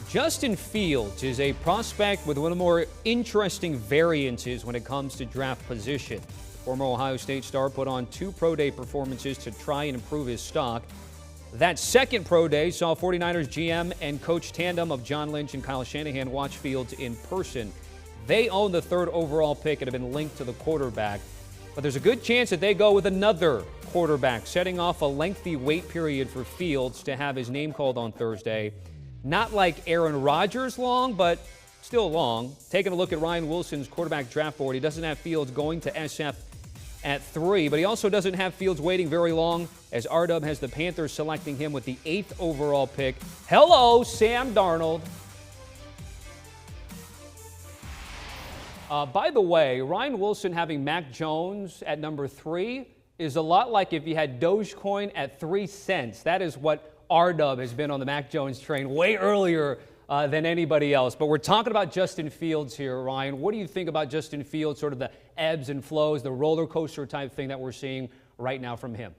Justin Fields is a prospect with one of the more interesting variances when it comes to draft position. Former Ohio State star put on 2 pro day performances to try and improve his stock. That second pro day saw 49ers GM and coach tandem of John Lynch and Kyle Shanahan watch Fields in person. They own the 3rd overall pick and have been linked to the quarterback. But there's a good chance that they go with another quarterback, setting off a lengthy wait period for Fields to have his name called on Thursday. Not like Aaron Rodgers long, but still long. Taking a look at Ryan Wilson's quarterback draft board, he doesn't have Fields going to SF at 3, but he also doesn't have Fields waiting very long, as R-Dub has the Panthers selecting him with the 8th overall pick. Hello, Sam Darnold. By the way, Ryan Wilson having Mac Jones at number 3 is a lot like if you had Dogecoin at 3 cents. That is what R-Dub has been on the Mac Jones train way earlier than anybody else. But we're talking about Justin Fields here, Ryan. What do you think about Justin Fields, sort of the ebbs and flows, the roller coaster type thing that we're seeing right now from him?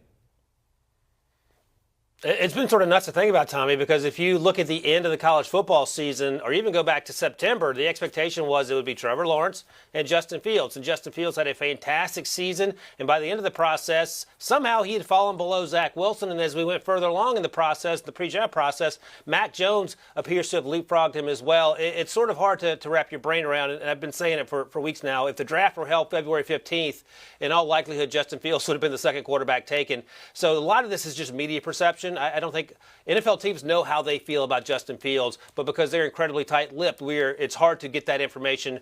It's been sort of nuts to think about, Tommy, because if you look at the end of the college football season or even go back to September, the expectation was it would be Trevor Lawrence and Justin Fields. And Justin Fields had a fantastic season. And by the end of the process, somehow he had fallen below Zach Wilson. And as we went further along in the process, the pre-draft process, Mac Jones appears to have leapfrogged him as well. It's sort of hard to wrap your brain around. And I've been saying it for weeks now. If the draft were held February 15th, in all likelihood, Justin Fields would have been the second quarterback taken. So a lot of this is just media perception. I don't think NFL teams know how they feel about Justin Fields, but because they're incredibly tight-lipped, it's hard to get that information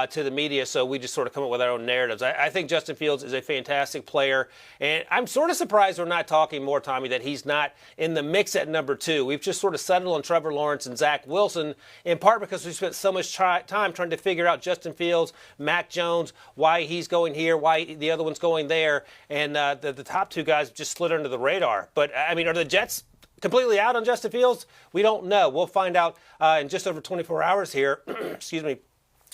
to the media, so we just sort of come up with our own narratives. I think Justin Fields is a fantastic player, and I'm sort of surprised we're not talking more, Tommy, that he's not in the mix at number 2. We've just sort of settled on Trevor Lawrence and Zach Wilson, in part because we spent so much time trying to figure out Justin Fields, Mac Jones, why he's going here, why the other one's going there, and the top 2 guys just slid under the radar. But, I mean, are the Jets completely out on Justin Fields? We don't know. We'll find out in just over 24 hours here. Excuse me.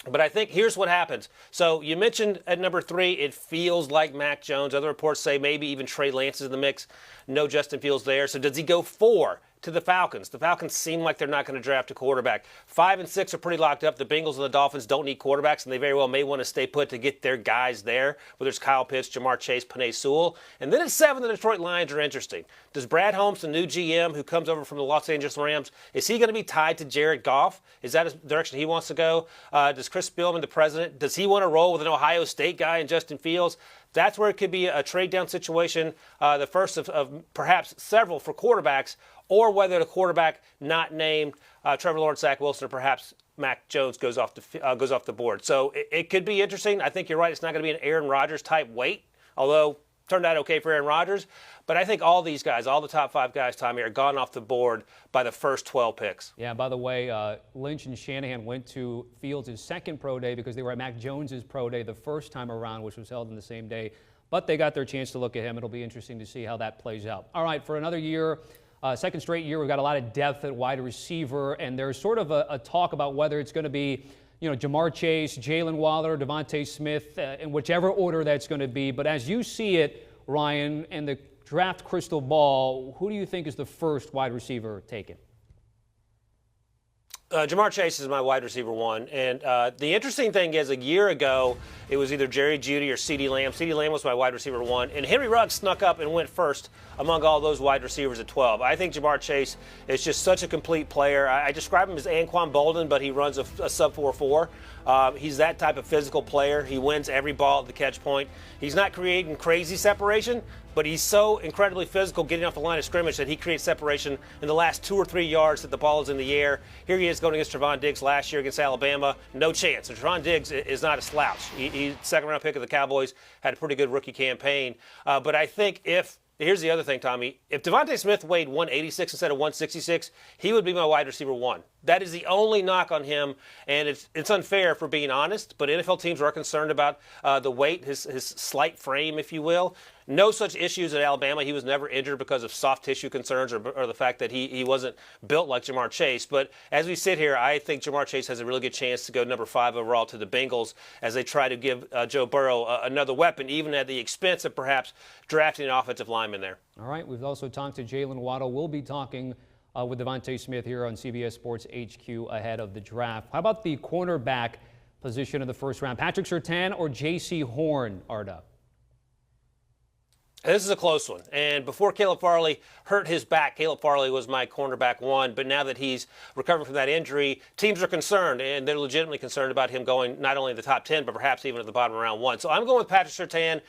But I think here's what happens. So you mentioned at number 3, it feels like Mac Jones. Other reports say maybe even Trey Lance is in the mix. No Justin Fields there. So does he go 4 to the Falcons? The Falcons seem like they're not going to draft a quarterback. 5 and 6 are pretty locked up. The Bengals and the Dolphins don't need quarterbacks, and they very well may want to stay put to get their guys there, whether it's Kyle Pitts, Jamar Chase, Penei Sewell. And then at 7, the Detroit Lions are interesting. Does Brad Holmes, the new GM who comes over from the Los Angeles Rams, is he going to be tied to Jared Goff? Is that the direction he wants to go? Does Chris Spielman, the president, does he want to roll with an Ohio State guy and Justin Fields? That's where it could be a trade-down situation, the first of perhaps several for quarterbacks, or whether the quarterback not named Trevor Lawrence, Zach Wilson, or perhaps Mac Jones goes off the board. So it could be interesting. I think you're right. It's not going to be an Aaron Rodgers type wait, although turned out okay for Aaron Rodgers. But I think all these guys, all the top 5 guys, Tommy, are gone off the board by the first 12 picks. Yeah, by the way, Lynch and Shanahan went to Fields' second pro day because they were at Mac Jones' pro day the first time around, which was held in the same day. But they got their chance to look at him. It'll be interesting to see how that plays out. All right, for another year, second straight year, we've got a lot of depth at wide receiver, and there's sort of a talk about whether it's going to be, Jamar Chase, Jalen Waller, Devontae Smith, in whichever order that's going to be. But as you see it, Ryan, and the draft crystal ball, who do you think is the first wide receiver taken? Jamar Chase is my wide receiver 1. And the interesting thing is, a year ago, it was either Jerry Jeudy or CeeDee Lamb. CeeDee Lamb was my wide receiver 1. And Henry Ruggs snuck up and went first among all those wide receivers at 12. I think Jamar Chase is just such a complete player. I describe him as Anquan Bolden, but he runs a sub 4.4. He's that type of physical player. He wins every ball at the catch point. He's not creating crazy separation, but he's so incredibly physical getting off the line of scrimmage that he creates separation in the last 2 or 3 yards that the ball is in the air. Here he is going against Trevon Diggs last year against Alabama. No chance. And Trevon Diggs is not a slouch. He's second-round pick of the Cowboys, had a pretty good rookie campaign. But I think here's the other thing, Tommy. If Devontae Smith weighed 186 instead of 166, he would be my wide receiver 1. That is the only knock on him, and it's unfair for being honest, but NFL teams are concerned about the weight, his slight frame, if you will. No such issues at Alabama. He was never injured because of soft tissue concerns or the fact that he wasn't built like Jamar Chase. But as we sit here, I think Jamar Chase has a really good chance to go number 5 overall to the Bengals as they try to give Joe Burrow another weapon, even at the expense of perhaps drafting an offensive lineman there. All right. We've also talked to Jalen Waddle. We'll be talking with Devontae Smith here on CBS Sports HQ ahead of the draft. How about the cornerback position in the first round? Patrick Surtain or J.C. Horn, Arda? This is a close one. And before Caleb Farley hurt his back, Caleb Farley was my cornerback one. But now that he's recovering from that injury, teams are concerned, and they're legitimately concerned about him going not only in the top 10, but perhaps even at the bottom of round 1. So I'm going with Patrick Surtain,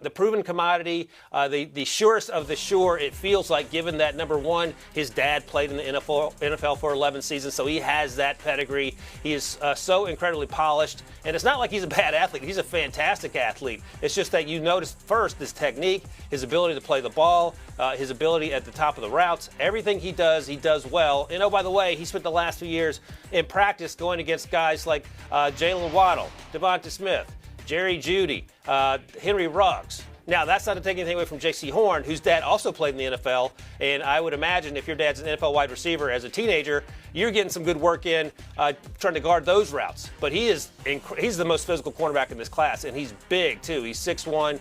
the proven commodity, the surest of the sure, it feels like, given that, number one, his dad played in the NFL for 11 seasons, so he has that pedigree. He is so incredibly polished. And it's not like he's a bad athlete. He's a fantastic athlete. It's just that you notice first his technique, his ability to play the ball, his ability at the top of the routes. Everything he does well. And oh, by the way, he spent the last few years in practice going against guys like Jalen Waddle, Devonta Smith, Jerry Jeudy, Henry Ruggs. Now, that's not to take anything away from J.C. Horn, whose dad also played in the NFL. And I would imagine if your dad's an NFL wide receiver as a teenager, you're getting some good work in trying to guard those routes. But he's the most physical cornerback in this class, and he's big, too. He's 6'1".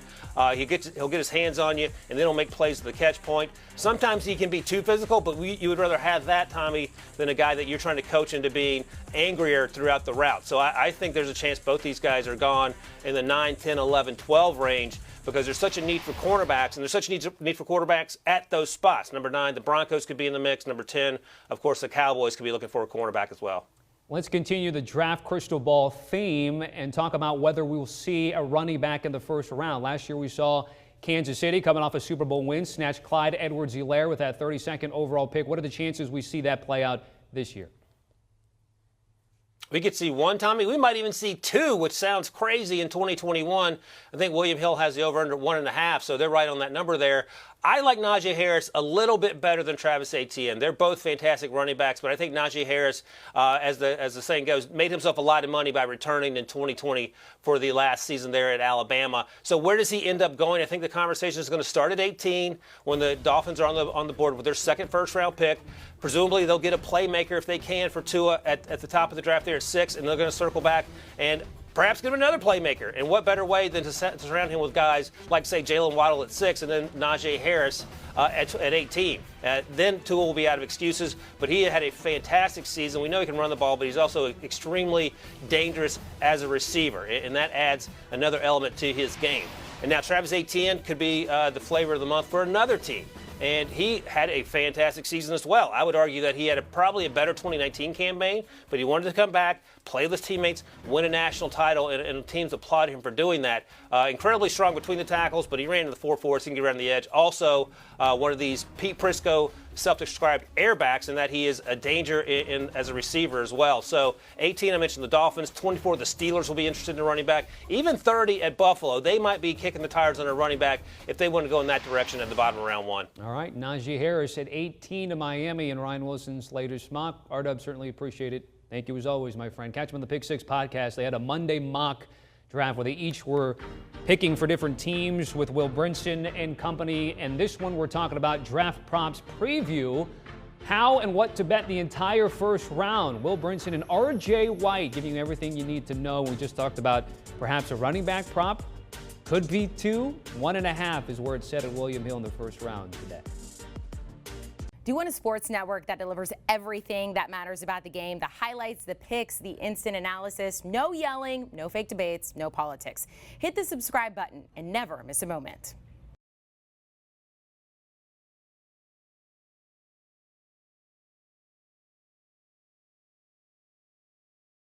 He'll get his hands on you, and then he'll make plays at the catch point. Sometimes he can be too physical, but you would rather have that, Tommy, than a guy that you're trying to coach into being angrier throughout the route. So I think there's a chance both these guys are gone in the 9, 10, 11, 12 range, because there's such a need for cornerbacks, and there's such a need for quarterbacks at those spots. Number 9, the Broncos could be in the mix. Number 10, of course, the Cowboys could be looking for a cornerback as well. Let's continue the draft crystal ball theme and talk about whether we will see a running back in the first round. Last year we saw Kansas City, coming off a Super Bowl win, snatch Clyde Edwards-Helaire with that 32nd overall pick. What are the chances we see that play out this year? We could see one, Tommy. We might even see two, which sounds crazy in 2021. I think William Hill has the over-under 1.5, so they're right on that number there. I like Najee Harris a little bit better than Travis Etienne. They're both fantastic running backs, but I think Najee Harris, as the saying goes, made himself a lot of money by returning in 2020 for the last season there at Alabama. So where does he end up going? I think the conversation is going to start at 18 when the Dolphins are on the board with their second first-round pick. Presumably they'll get a playmaker if they can for Tua at the top of the draft there at 6, and they're going to circle back and perhaps give him another playmaker. And what better way than to surround him with guys like, say, Jalen Waddle at 6 and then Najee Harris at 18. Then Tua will be out of excuses, but he had a fantastic season. We know he can run the ball, but he's also extremely dangerous as a receiver, and that adds another element to his game. And now Travis Etienne could be the flavor of the month for another team. And he had a fantastic season as well. I would argue that he had probably a better 2019 campaign, but he wanted to come back, play with his teammates, win a national title, and teams applaud him for doing that. Incredibly strong between the tackles, but he ran in the 4-4, so he can get around the edge. Also, one of these Pete Prisco self-described airbacks, in that he is a danger as a receiver as well. So 18, I mentioned the Dolphins. 24, the Steelers will be interested in a running back. Even 30 at Buffalo. They might be kicking the tires on a running back if they want to go in that direction at the bottom of round 1. All right, Najee Harris at 18 to Miami in Ryan Wilson's latest mock. R-Dub, certainly appreciate it. Thank you as always, my friend. Catch him on the Pick 6 podcast. They had a Monday mock draft where they each were picking for different teams with Will Brinson and company. And this one we're talking about draft props preview, how and what to bet the entire first round. Will Brinson and R.J. White giving you everything you need to know. We just talked about perhaps a running back prop. Could be 2. 1.5 is where it's set at William Hill in the first round today. Do you want a sports network that delivers everything that matters about the game? The highlights, the picks, the instant analysis, no yelling, no fake debates, no politics. Hit the subscribe button and never miss a moment.